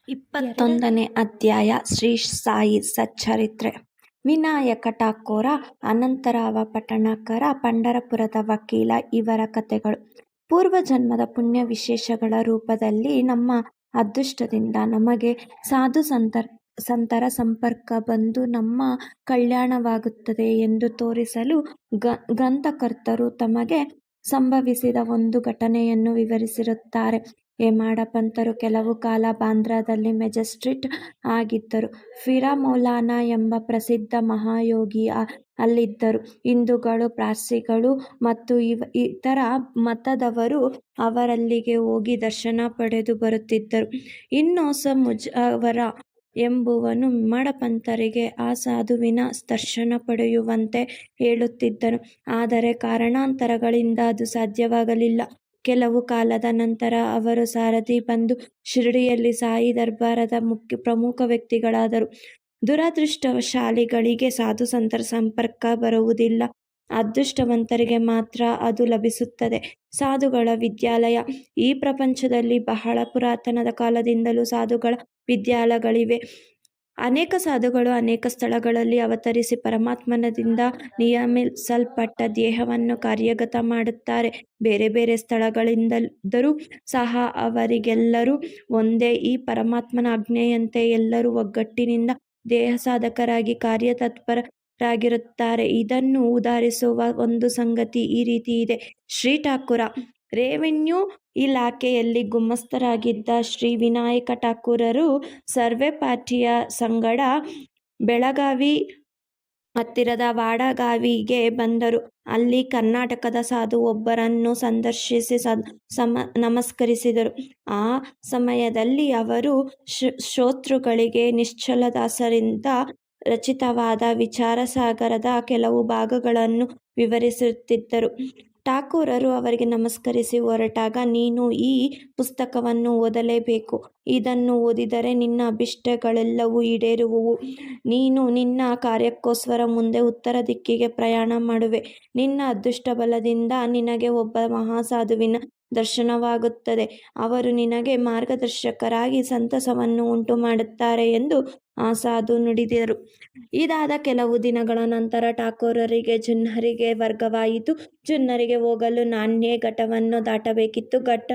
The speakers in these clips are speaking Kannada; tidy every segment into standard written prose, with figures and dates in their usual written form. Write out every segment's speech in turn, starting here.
21ನೇ ಅಧ್ಯಾಯ ಶ್ರೀ ಸಾಯಿ ಸಚ್ಚರಿತ್ರೆ. ವಿನಾಯಕ ಠಾಕೂರ, ಅನಂತರಾವ ಪಟ್ಟಣಕರ, ಪಂಢರಪುರದ ವಕೀಲ ಇವರ ಕಥೆಗಳು. ಪೂರ್ವಜನ್ಮದ ಪುಣ್ಯ ವಿಶೇಷಗಳ ರೂಪದಲ್ಲಿ ನಮ್ಮ ಅದೃಷ್ಟದಿಂದ ನಮಗೆ ಸಾಧು ಸಂತರ ಸಂಪರ್ಕ ಬಂದು ನಮ್ಮ ಕಲ್ಯಾಣವಾಗುತ್ತದೆ ಎಂದು ತೋರಿಸಲು ಗ್ರಂಥಕರ್ತರು ತಮಗೆ ಸಂಭವಿಸಿದ ಒಂದು ಘಟನೆಯನ್ನು ವಿವರಿಸಿರುತ್ತಾರೆ. ಹೇಮಾಡ ಪಂತರು ಕೆಲವು ಕಾಲ ಬಾಂದ್ರಾದಲ್ಲಿ ಮ್ಯಾಜಿಸ್ಟ್ರೇಟ್ ಆಗಿದ್ದರು. ಫೀರಾ ಮೌಲಾನಾ ಎಂಬ ಪ್ರಸಿದ್ಧ ಮಹಾಯೋಗಿ ಅಲ್ಲಿದ್ದರು. ಹಿಂದೂಗಳು, ಪಾರ್ಸಿಗಳು ಮತ್ತು ಇತರ ಮತದವರು ಅವರಲ್ಲಿಗೆ ಹೋಗಿ ದರ್ಶನ ಪಡೆದು ಬರುತ್ತಿದ್ದರು. ಇನ್ನೊಸ ಮುಜಾವರ ಎಂಬುವನು ಹೇಮಾಡ ಪಂತರಿಗೆ ಆ ಸಾಧುವಿನ ದರ್ಶನ ಪಡೆಯುವಂತೆ ಹೇಳುತ್ತಿದ್ದನು. ಆದರೆ ಕಾರಣಾಂತರಗಳಿಂದ ಅದು ಸಾಧ್ಯವಾಗಲಿಲ್ಲ. ಕೆಲವು ಕಾಲದ ನಂತರ ಅವರು ಸಾರಥಿ ಬಂದು ಶಿರಡಿಯಲ್ಲಿ ಸಾಯಿ ದರ್ಬಾರದ ಪ್ರಮುಖ ವ್ಯಕ್ತಿಗಳಾದರು. ದುರದೃಷ್ಟಶಾಲಿಗಳಿಗೆ ಸಾಧು ಸಂತರ ಸಂಪರ್ಕ ಬರುವುದಿಲ್ಲ. ಅದೃಷ್ಟವಂತರಿಗೆ ಮಾತ್ರ ಅದು ಲಭಿಸುತ್ತದೆ. ಸಾಧುಗಳ ವಿದ್ಯಾಲಯ. ಈ ಪ್ರಪಂಚದಲ್ಲಿ ಬಹಳ ಪುರಾತನ ಕಾಲದಿಂದಲೂ ಸಾಧುಗಳ ವಿದ್ಯಾಲಯಗಳಿವೆ. ಅನೇಕ ಸಾಧುಗಳು ಅನೇಕ ಸ್ಥಳಗಳಲ್ಲಿ ಅವತರಿಸಿ ಪರಮಾತ್ಮನಿಂದ ನಿಯಮಿಸಲ್ಪಟ್ಟ ದೇಹವನ್ನು ಕಾರ್ಯಗತ ಮಾಡುತ್ತಾರೆ. ಬೇರೆ ಬೇರೆ ಸ್ಥಳಗಳಿಂದದರೂ ಸಹ ಅವರಿಗೆಲ್ಲರೂ ಒಂದೇ. ಈ ಪರಮಾತ್ಮನ ಆಜ್ಞೆಯಂತೆ ಎಲ್ಲರೂ ಒಗ್ಗಟ್ಟಿನಿಂದ ದೇಹ ಸಾಧಕರಾಗಿ ಕಾರ್ಯತತ್ಪರರಾಗಿರುತ್ತಾರೆ. ಇದನ್ನು ಉದಾಹರಿಸುವ ಒಂದು ಸಂಗತಿ ಈ ರೀತಿ ಇದೆ. ಶ್ರೀ ಠಾಕೂರ ರೆವಿನ್ಯೂ ಇಲಾಖೆಯಲ್ಲಿ ಗುಮಾಸ್ತರಾಗಿದ್ದ ಶ್ರೀ ವಿನಾಯಕ ಠಾಕೂರರು ಸರ್ವೆ ಪಾರ್ಟಿಯ ಸಂಗಡ ಬೆಳಗಾವಿ ಹತ್ತಿರದ ವಾಡಗಾವಿಗೆ ಬಂದರು. ಅಲ್ಲಿ ಕರ್ನಾಟಕದ ಸಾಧು ಒಬ್ಬರನ್ನು ಸಂದರ್ಶಿಸಿ ನಮಸ್ಕರಿಸಿದರು. ಆ ಸಮಯದಲ್ಲಿ ಅವರು ಶ್ರೋತೃಗಳಿಗೆ ನಿಶ್ಚಲದಾಸರಿಂದ ರಚಿತವಾದ ವಿಚಾರಸಾಗರದ ಕೆಲವು ಭಾಗಗಳನ್ನು ವಿವರಿಸುತ್ತಿದ್ದರು. ಠಾಕೂರರು ಅವರಿಗೆ ನಮಸ್ಕರಿಸಿ ಹೊರಟಾಗ, ನೀನು ಈ ಪುಸ್ತಕವನ್ನು ಓದಲೇಬೇಕು. ಇದನ್ನು ಓದಿದರೆ ನಿನ್ನ ಅಭಿಷ್ಟಗಳೆಲ್ಲವೂ ಈಡೇರುವುವು. ನೀನು ನಿನ್ನ ಕಾರ್ಯಕ್ಕೋಸ್ಕರ ಮುಂದೆ ಉತ್ತರ ದಿಕ್ಕಿಗೆ ಪ್ರಯಾಣ ಮಾಡುವೆ. ನಿನ್ನ ಅದೃಷ್ಟ ಬಲದಿಂದ ನಿನಗೆ ಒಬ್ಬ ಮಹಾಸಾಧುವಿನ ದರ್ಶನವಾಗುತ್ತದೆ. ಅವರು ನಿನಗೆ ಮಾರ್ಗದರ್ಶಕರಾಗಿ ಸಂತಸವನ್ನು ಉಂಟು ಮಾಡುತ್ತಾರೆ ಎಂದು ಆ ಸಾಧು ನುಡಿದರು. ಇದಾದ ಕೆಲವು ದಿನಗಳ ನಂತರ ಠಾಕೂರರಿಗೆ ಜುನ್ನರಿಗೆ ವರ್ಗವಾಯಿತು. ಜುನ್ನರಿಗೆ ಹೋಗಲು ನಾಣ್ಯ ಘಟ್ಟವನ್ನು ದಾಟಬೇಕಿತ್ತು. ಘಟ್ಟ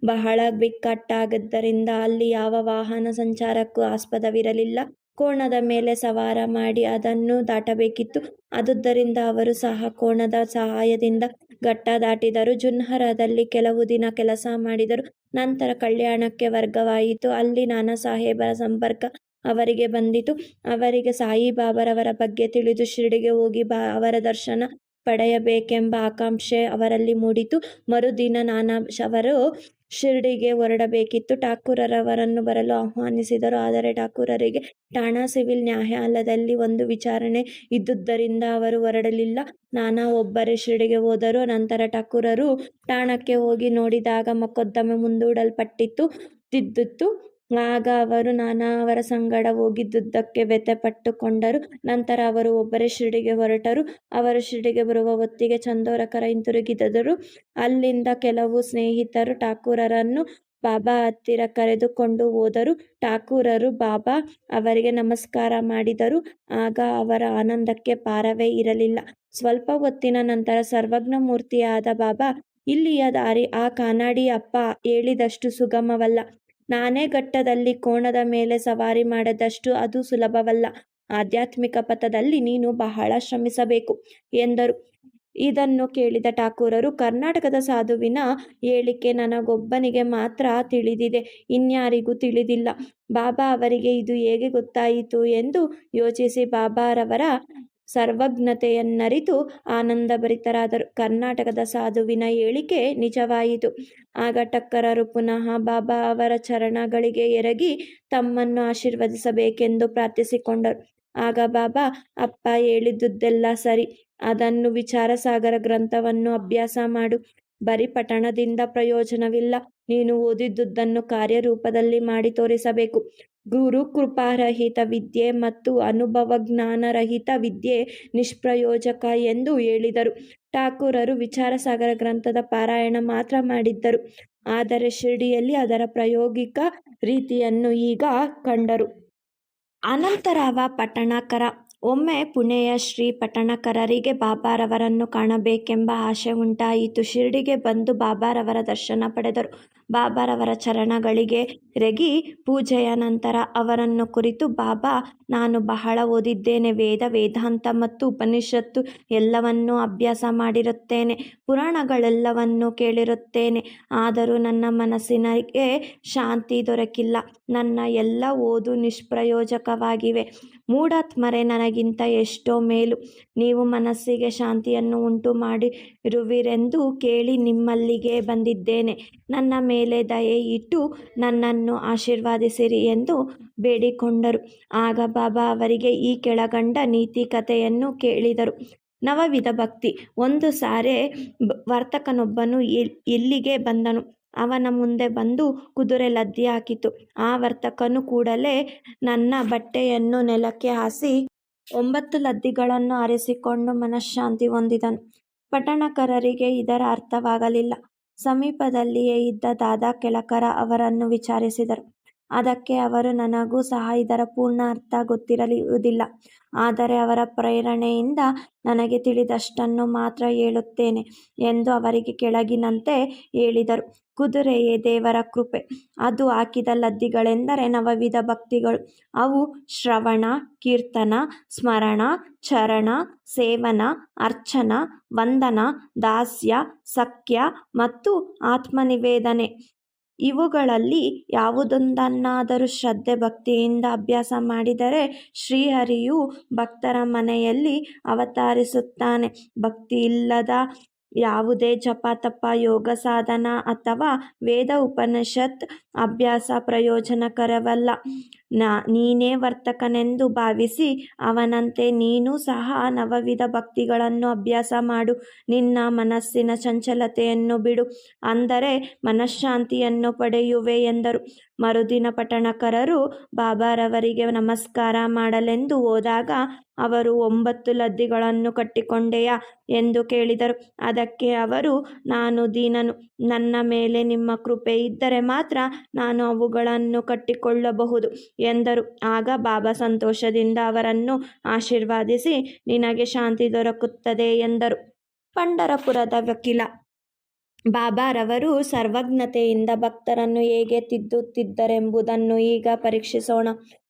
ಬಹಳ ಬಿಕ್ಕಟ್ಟಾಗಿದ್ದರಿಂದ ಅಲ್ಲಿ ಯಾವ ವಾಹನ ಸಂಚಾರಕ್ಕೂ ಆಸ್ಪದವಿರಲಿಲ್ಲ. ಕೋಣದ ಮೇಲೆ ಸವಾರ ಮಾಡಿ ಅದನ್ನು ದಾಟಬೇಕಿತ್ತು. ಆದುದರಿಂದ ಅವರು ಸಹ ಕೋಣದ ಸಹಾಯದಿಂದ ಘಟ್ಟ ದಾಟಿದರು. ಜುನ್ನರದಲ್ಲಿ ಕೆಲವು ದಿನ ಕೆಲಸ ಮಾಡಿದರು. ನಂತರ ಕಲ್ಯಾಣಕ್ಕೆ ವರ್ಗವಾಯಿತು. ಅಲ್ಲಿ ನಾನಾ ಸಾಹೇಬರ ಸಂಪರ್ಕ ಅವರಿಗೆ ಬಂದಿತು. ಅವರಿಗೆ ಸಾಯಿಬಾಬಾರವರ ಬಗ್ಗೆ ತಿಳಿದು ಶಿರಡಿಗೆ ಹೋಗಿ ಅವರ ದರ್ಶನ ಪಡೆಯಬೇಕೆಂಬ ಆಕಾಂಕ್ಷೆ ಅವರಲ್ಲಿ ಮೂಡಿತು. ಮರುದಿನ ನಾನಾ ಅವರು ಶಿರಡಿಗೆ ಹೊರಡಬೇಕಿತ್ತು. ಠಾಕೂರರವರನ್ನು ಬರಲು ಆಹ್ವಾನಿಸಿದರು. ಆದರೆ ಠಾಕೂರರಿಗೆ ಠಾಣಾ ಸಿವಿಲ್ ನ್ಯಾಯಾಲಯದಲ್ಲಿ ಒಂದು ವಿಚಾರಣೆ ಇದ್ದುದರಿಂದ ಅವರು ಹೊರಡಲಿಲ್ಲ. ನಾನಾ ಒಬ್ಬರೇ ಶಿರಡಿಗೆ ಹೋದರು. ನಂತರ ಠಾಕೂರರು ಠಾಣಕ್ಕೆ ಹೋಗಿ ನೋಡಿದಾಗ ಮೊಕದ್ದಮೆ ಮುಂದೂಡಲ್ಪಟ್ಟಿದ್ದಿತು. ಆಗ ಅವರು ನಾನಾ ಅವರ ಸಂಗಡ ಹೋಗಿದ್ದುದಕ್ಕೆ ವ್ಯಥೆಪಟ್ಟುಕೊಂಡರು. ನಂತರ ಅವರು ಒಬ್ಬರೇ ಶಿರಡಿಗೆ ಹೊರಟರು. ಅವರು ಶಿರಡಿಗೆ ಬರುವ ಹೊತ್ತಿಗೆ ಚಂದೋರಕರ ಹಿಂತಿರುಗಿದರು. ಅಲ್ಲಿಂದ ಕೆಲವು ಸ್ನೇಹಿತರು ಠಾಕೂರರನ್ನು ಬಾಬಾ ಹತ್ತಿರ ಕರೆದುಕೊಂಡು ಹೋದರು. ಠಾಕೂರರು ಬಾಬಾ ಅವರಿಗೆ ನಮಸ್ಕಾರ ಮಾಡಿದರು. ಆಗ ಅವರ ಆನಂದಕ್ಕೆ ಪಾರವೇ ಇರಲಿಲ್ಲ. ಸ್ವಲ್ಪ ಹೊತ್ತಿನ ನಂತರ ಸರ್ವಜ್ಞ ಮೂರ್ತಿಯಾದ ಬಾಬಾ, ಇಲ್ಲಿಯ ದಾರಿ ಆ ಕಾನಾಡಿ ಅಪ್ಪ ಹೇಳಿದಷ್ಟು ಸುಗಮವಲ್ಲ. ನಾನೇ ಘಟ್ಟದಲ್ಲಿ ಕೋಣದ ಮೇಲೆ ಸವಾರಿ ಮಾಡಿದಷ್ಟು ಅದು ಸುಲಭವಲ್ಲ. ಆಧ್ಯಾತ್ಮಿಕ ಪಥದಲ್ಲಿ ನೀನು ಬಹಳ ಶ್ರಮಿಸಬೇಕು ಎಂದರು. ಇದನ್ನು ಕೇಳಿದ ಠಾಕೂರರು, ಕರ್ನಾಟಕದ ಸಾಧುವಿನ ಹೇಳಿಕೆ ನನಗೊಬ್ಬನಿಗೆ ಮಾತ್ರ ತಿಳಿದಿದೆ, ಇನ್ಯಾರಿಗೂ ತಿಳಿದಿಲ್ಲ. ಬಾಬಾ ಅವರಿಗೆ ಇದು ಹೇಗೆ ಗೊತ್ತಾಯಿತು ಎಂದು ಯೋಚಿಸಿ ಬಾಬಾರವರ ಸರ್ವಜ್ಞತೆಯನ್ನರಿತು ಆನಂದಭರಿತರಾದರು. ಕರ್ನಾಟಕದ ಸಾಧುವಿನ ಹೇಳಿಕೆ ನಿಜವಾಯಿತು. ಆಗ ಠಾಕೂರರು ಪುನಃ ಬಾಬಾ ಅವರ ಚರಣಗಳಿಗೆ ಎರಗಿ ತಮ್ಮನ್ನು ಆಶೀರ್ವದಿಸಬೇಕೆಂದು ಪ್ರಾರ್ಥಿಸಿಕೊಂಡರು. ಆಗ ಬಾಬಾ, ಅಪ್ಪ ಹೇಳಿದ್ದುದೆಲ್ಲ ಸರಿ. ಅದನ್ನು ವಿಚಾರಸಾಗರ ಗ್ರಂಥವನ್ನು ಅಭ್ಯಾಸ ಮಾಡು. ಬರೀ ಪಠಣದಿಂದ ಪ್ರಯೋಜನವಿಲ್ಲ. ನೀನು ಓದಿದ್ದುದನ್ನು ಕಾರ್ಯರೂಪದಲ್ಲಿ ಮಾಡಿ ತೋರಿಸಬೇಕು. ಗುರುಕೃಪಾರಹಿತ ವಿದ್ಯೆ ಮತ್ತು ಅನುಭವಜ್ಞಾನರಹಿತ ವಿದ್ಯೆ ನಿಷ್ಪ್ರಯೋಜಕ ಎಂದು ಹೇಳಿದರು. ಠಾಕೂರರು ವಿಚಾರಸಾಗರ ಗ್ರಂಥದ ಪಾರಾಯಣ ಮಾತ್ರ ಮಾಡಿದ್ದರು. ಆದರೆ ಶಿರ್ಡಿಯಲ್ಲಿ ಅದರ ಪ್ರಾಯೋಗಿಕ ರೀತಿಯನ್ನು ಈಗ ಕಂಡರು. ಅನಂತರಾವ ಪಟಣಕರ. ಒಮ್ಮೆ ಪುಣೆಯ ಶ್ರೀ ಪಟಣಕರರಿಗೆ ಬಾಬಾರವರನ್ನು ಕಾಣಬೇಕೆಂಬ ಆಸೆ ಉಂಟಾಯಿತು. ಶಿರ್ಡಿಗೆ ಬಂದು ಬಾಬಾರವರ ದರ್ಶನ ಪಡೆದರು. ಬಾಬಾರವರ ಚರಣಗಳಿಗೆ ರೆಗಿ ಪೂಜೆಯ ನಂತರ ಅವರನ್ನು ಕುರಿತು, ಬಾಬಾ, ನಾನು ಬಹಳ ಓದಿದ್ದೇನೆ. ವೇದ, ವೇದಾಂತ ಮತ್ತು ಉಪನಿಷತ್ತು ಎಲ್ಲವನ್ನೂ ಅಭ್ಯಾಸ ಮಾಡಿರುತ್ತೇನೆ. ಪುರಾಣಗಳೆಲ್ಲವನ್ನೂ ಕೇಳಿರುತ್ತೇನೆ. ಆದರೂ ನನ್ನ ಮನಸ್ಸಿಗೆ ಶಾಂತಿ ದೊರಕಿಲ್ಲ. ನನ್ನ ಎಲ್ಲ ಓದು ನಿಷ್ಪ್ರಯೋಜಕವಾಗಿವೆ. ಮೂಢಾತ್ಮರೇ, ನನಗಿಂತ ಎಷ್ಟೋ ಮೇಲು. ನೀವು ಮನಸ್ಸಿಗೆ ಶಾಂತಿಯನ್ನು ಉಂಟು ಮಾಡಿರುವಿರೆಂದು ಕೇಳಿ ನಿಮ್ಮಲ್ಲಿಗೆ ಬಂದಿದ್ದೇನೆ. ನನ್ನ ಮೇಲೆ ದಯೆ ಇಟ್ಟು ನನ್ನನ್ನು ಆಶೀರ್ವದಿಸಿರಿ ಎಂದು ಬೇಡಿಕೊಂಡರು. ಆಗ ಬಾಬಾ ಅವರಿಗೆ ಈ ಕೆಳಕಂಡ ನೀತಿ ಕಥೆಯನ್ನು ಹೇಳಿದರು. ನವವಿಧ ಭಕ್ತಿ. ಒಂದು ಸಾರಿ ವರ್ತಕನೊಬ್ಬನು ಇಲ್ಲಿಗೆ ಬಂದನು. ಅವನ ಮುಂದೆ ಬಂದು ಕುದುರೆ ಲದ್ದಿ ಹಾಕಿತು. ಆ ವರ್ತಕನು ಕೂಡಲೇ ನನ್ನ ಬಟ್ಟೆಯನ್ನು ನೆಲಕ್ಕೆ ಹಾಸಿ 9 ಲದ್ದಿಗಳನ್ನು ಆರಿಸಿಕೊಂಡು ಮನಃಶಾಂತಿ ಹೊಂದಿದನು. ಪಟಣಕರರಿಗೆ ಇದರ ಅರ್ಥವಾಗಲಿಲ್ಲ. ಸಮೀಪದಲ್ಲಿಯೇ ಇದ್ದ ದಾದಾ ಕೆಳಕರ ಅವರನ್ನು ವಿಚಾರಿಸಿದರು. ಅದಕ್ಕೆ ಅವರು, ನನಗೂ ಸಹ ಇದರ ಪೂರ್ಣ ಅರ್ಥ ಗೊತ್ತಿರುವುದಿಲ್ಲ. ಆದರೆ ಅವರ ಪ್ರೇರಣೆಯಿಂದ ನನಗೆ ತಿಳಿದಷ್ಟನ್ನು ಮಾತ್ರ ಹೇಳುತ್ತೇನೆ ಎಂದು ಅವರಿಗೆ ಕೆಳಗಿನಂತೆ ಹೇಳಿದರು. ಕುದುರೆಯೇ ದೇವರ ಕೃಪೆ. ಅದು ಹಾಕಿದ ಲದ್ದಿಗಳೆಂದರೆ ನವವಿಧ ಭಕ್ತಿಗಳು. ಅವು ಶ್ರವಣ, ಕೀರ್ತನ, ಸ್ಮರಣ, ಚರಣ, ಸೇವನ, ಅರ್ಚನ, ವಂದನ, ದಾಸ್ಯ, ಸಖ್ಯ ಮತ್ತು ಆತ್ಮನಿವೇದನೆ. ಇವುಗಳಲ್ಲಿ ಯಾವುದೊಂದನ್ನಾದರೂ ಶ್ರದ್ಧೆ ಭಕ್ತಿಯಿಂದ ಅಭ್ಯಾಸ ಮಾಡಿದರೆ ಶ್ರೀಹರಿಯು ಭಕ್ತರ ಮನೆಯಲ್ಲಿ ಅವತರಿಸುತ್ತಾನೆ. ಭಕ್ತಿಯಿಲ್ಲದ ಯಾವುದೇ ಜಪ, ತಪ, ಯೋಗ ಸಾಧನ ಅಥವಾ ವೇದ ಉಪನಿಷತ್ ಅಭ್ಯಾಸ ಪ್ರಯೋಜನಕರವಲ್ಲ. ನೀನೇ ವರ್ತಕನೆಂದು ಭಾವಿಸಿ ಅವನಂತೆ ನೀನು ಸಹ ನವವಿಧ ಭಕ್ತಿಗಳನ್ನು ಅಭ್ಯಾಸ ಮಾಡು. ನಿನ್ನ ಮನಸ್ಸಿನ ಚಂಚಲತೆಯನ್ನು ಬಿಡು, ಅಂದರೆ ಮನಃಶಾಂತಿಯನ್ನು ಪಡೆಯುವೆ ಎಂದರು. ಮರುದಿನ ಪಟಣಕರರು ಬಾಬಾರವರಿಗೆ ನಮಸ್ಕಾರ ಮಾಡಲೆಂದು ಹೋದಾಗ ಅವರು 9 ಲದ್ದಿಗಳನ್ನು ಕಟ್ಟಿಕೊಂಡೆಯಾ ಎಂದು ಕೇಳಿದರು. ಅದಕ್ಕೆ ಅವರು, ನಾನು ದೀನನು. ನನ್ನ ಮೇಲೆ ನಿಮ್ಮ ಕೃಪೆ ಇದ್ದರೆ ಮಾತ್ರ ನಾನು ಅವುಗಳನ್ನು ಕಟ್ಟಿಕೊಳ್ಳಬಹುದು ಎಂದರು. ಆಗ ಬಾಬಾ ಸಂತೋಷದಿಂದ ಅವರನ್ನು ಆಶೀರ್ವದಿಸಿ, ನಿನಗೆ ಶಾಂತಿ ದೊರಕುತ್ತದೆ ಎಂದರು. ಪಂಢರಪುರದ ವಕೀಲ. ಬಾಬಾರವರು ಸರ್ವಜ್ಞತೆಯಿಂದ ಭಕ್ತರನ್ನು ಹೇಗೆ ತಿದ್ದುತ್ತಿದ್ದರೆಂಬುದನ್ನು ಈಗ ಪರೀಕ್ಷಿಸೋಣ.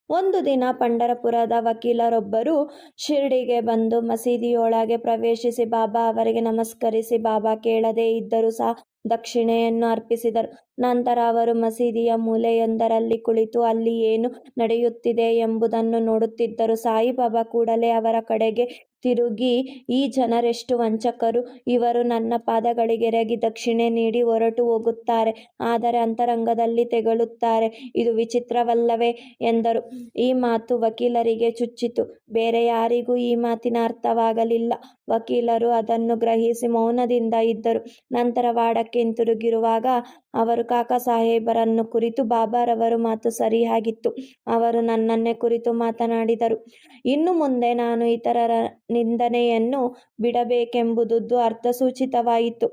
ಒಂದು ದಿನ ಪಂಢರಪುರದ ವಕೀಲರೊಬ್ಬರು ಶಿರ್ಡಿಗೆ ಬಂದು ಮಸೀದಿಯೊಳಗೆ ಪ್ರವೇಶಿಸಿ ಬಾಬಾ ಅವರಿಗೆ ನಮಸ್ಕರಿಸಿ, ಬಾಬಾ ಕೇಳದೇ ಇದ್ದರೂ ಸಹ ದಕ್ಷಿಣೆಯನ್ನು ಅರ್ಪಿಸಿದರು. ನಂತರ ಅವರು ಮಸೀದಿಯ ಮೂಲೆಯೊಂದರಲ್ಲಿ ಕುಳಿತು ಅಲ್ಲಿ ಏನು ನಡೆಯುತ್ತಿದೆ ಎಂಬುದನ್ನು ನೋಡುತ್ತಿದ್ದರು. ಸಾಯಿಬಾಬಾ ಕೂಡಲೇ ಅವರ ಕಡೆಗೆ ತಿರುಗಿ, ಈ ಜನರೆಷ್ಟು ವಂಚಕರು. ಇವರು ನನ್ನ ಪಾದಗಳಿಗೆರಗಿ ದಕ್ಷಿಣೆ ನೀಡಿ ಹೊರಟು ಹೋಗುತ್ತಾರೆ, ಆದರೆ ಅಂತರಂಗದಲ್ಲಿ ತೆಗಳುತ್ತಾರೆ. ಇದು ವಿಚಿತ್ರವಲ್ಲವೇ ಎಂದರು. ಈ ಮಾತು ವಕೀಲರಿಗೆ ಚುಚ್ಚಿತು. ಬೇರೆ ಯಾರಿಗೂ ಈ ಮಾತಿನ ಅರ್ಥವಾಗಲಿಲ್ಲ. ವಕೀಲರು ಅದನ್ನು ಗ್ರಹಿಸಿ ಮೌನದಿಂದ ಇದ್ದರು. ನಂತರ ವಾಡಕ್ಕೆ ಹಿಂತಿರುಗಿರುವಾಗ ಅವರು ಕಾಕಾ ಸಾಹೇಬರನ್ನು ಕುರಿತು, ಬಾಬಾರವರ ಮಾತು ಸರಿಯಾಗಿತ್ತು. ಅವರು ನನ್ನನ್ನೇ ಕುರಿತು ಮಾತನಾಡಿದರು. ಇನ್ನು ಮುಂದೆ ನಾನು ಇತರರ ನಿಂದನೆಯನ್ನು ಬಿಡಬೇಕೆಂಬುದು ಅರ್ಥಸೂಚಿತವಾಯಿತು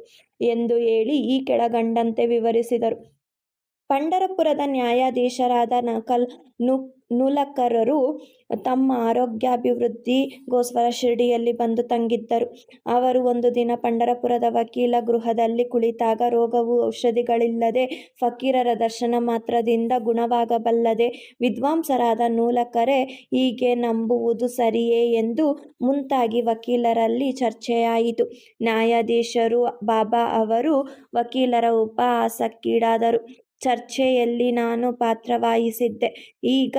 ಎಂದು ಹೇಳಿ ಈ ಕೆಳಕಂಡಂತೆ ವಿವರಿಸಿದರು. ಪಂಢರಪುರದ ನ್ಯಾಯಾಧೀಶರಾದ ನೂಲಕರರು ತಮ್ಮ ಆರೋಗ್ಯಾಭಿವೃದ್ಧಿಗೋಸ್ಕರ ಶಿರ್ಡಿಯಲ್ಲಿ ಬಂದು ತಂಗಿದ್ದರು. ಅವರು ಒಂದು ದಿನ ಪಂಢರಪುರದ ವಕೀಲ ಗೃಹದಲ್ಲಿ ಕುಳಿತಾಗ, ರೋಗವು ಔಷಧಿಗಳಿಲ್ಲದೆ ಫಕೀರರ ದರ್ಶನ ಮಾತ್ರದಿಂದ ಗುಣವಾಗಬಲ್ಲದೆ? ವಿದ್ವಾಂಸರಾದ ನೂಲಕರೇ ಹೀಗೆ ನಂಬುವುದು ಸರಿಯೇ ಎಂದು ಮುಂತಾಗಿ ವಕೀಲರಲ್ಲಿ ಚರ್ಚೆಯಾಯಿತು. ನ್ಯಾಯಾಧೀಶರು ಬಾಬಾ ಅವರು ವಕೀಲರ ಉಪಹಾಸಕ್ಕೀಡಾದರು. ಚರ್ಚೆಯಲ್ಲಿ ನಾನು ಪಾತ್ರವಹಿಸಿದ್ದೆ. ಈಗ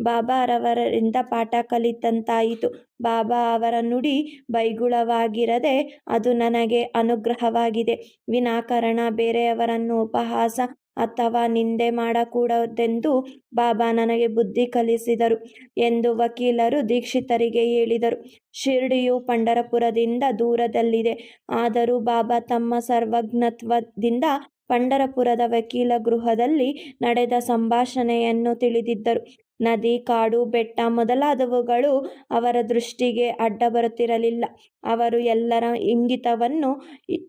ಬಾಬಾರವರಿಂದ ಪಾಠ ಕಲಿತಂತಾಯಿತು. ಬಾಬಾ ಅವರ ನುಡಿ ಬೈಗುಳವಾಗಿರದೆ ಅದು ನನಗೆ ಅನುಗ್ರಹವಾಗಿದೆ. ವಿನಾಕಾರಣ ಬೇರೆಯವರನ್ನು ಉಪಹಾಸ ಅಥವಾ ನಿಂದೆ ಮಾಡಕೂಡದೆಂದು ಬಾಬಾ ನನಗೆ ಬುದ್ಧಿ ಕಲಿಸಿದರು ಎಂದು ವಕೀಲರು ದೀಕ್ಷಿತರಿಗೆ ಹೇಳಿದರು. ಶಿರ್ಡಿಯು ಪಂಢರಪುರದಿಂದ ದೂರದಲ್ಲಿದೆ. ಆದರೂ ಬಾಬಾ ತಮ್ಮ ಸರ್ವಜ್ಞತ್ವದಿಂದ ಪಂಢರಪುರದ ವಕೀಲ ಗೃಹದಲ್ಲಿ ನಡೆದ ಸಂಭಾಷಣೆಯನ್ನು ತಿಳಿದಿದ್ದರು. ನದಿ, ಕಾಡು, ಬೆಟ್ಟ ಮೊದಲಾದವುಗಳು ಅವರ ದೃಷ್ಟಿಗೆ ಅಡ್ಡ ಬರುತ್ತಿರಲಿಲ್ಲ. ಅವರು ಎಲ್ಲರ ಇಂಗಿತವನ್ನು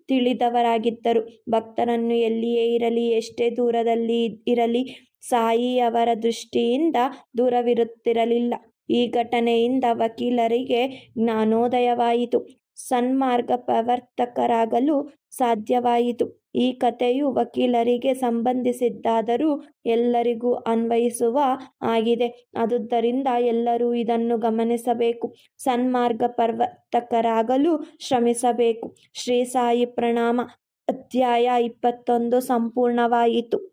ತಿಳಿದವರಾಗಿದ್ದರು. ಭಕ್ತರನ್ನು ಎಲ್ಲಿಯೇ ಇರಲಿ, ಎಷ್ಟೇ ದೂರದಲ್ಲಿ ಇರಲಿ, ಸಾಯಿ ಅವರ ದೃಷ್ಟಿಯಿಂದ ದೂರವಿರುತ್ತಿರಲಿಲ್ಲ. ಈ ಘಟನೆಯಿಂದ ವಕೀಲರಿಗೆ ಜ್ಞಾನೋದಯವಾಯಿತು. ಸನ್ಮಾರ್ಗ ಪ್ರವರ್ತಕರಾಗಲು ಸಾಧ್ಯವಾಯಿತು. ಈ ಕಥೆಯು ವಕೀಲರಿಗೆ ಸಂಬಂಧಿಸಿದ್ದಾದರೂ ಎಲ್ಲರಿಗೂ ಅನ್ವಯಿಸುವ ಆಗಿದೆ. ಆದುದರಿಂದ ಎಲ್ಲರೂ ಇದನ್ನು ಗಮನಿಸಬೇಕು. ಸನ್ಮಾರ್ಗ ಪ್ರವರ್ತಕರಾಗಲು ಶ್ರಮಿಸಬೇಕು. ಶ್ರೀ ಸಾಯಿ ಪ್ರಣಾಮ. ಅಧ್ಯಾಯ 21 ಸಂಪೂರ್ಣವಾಯಿತು.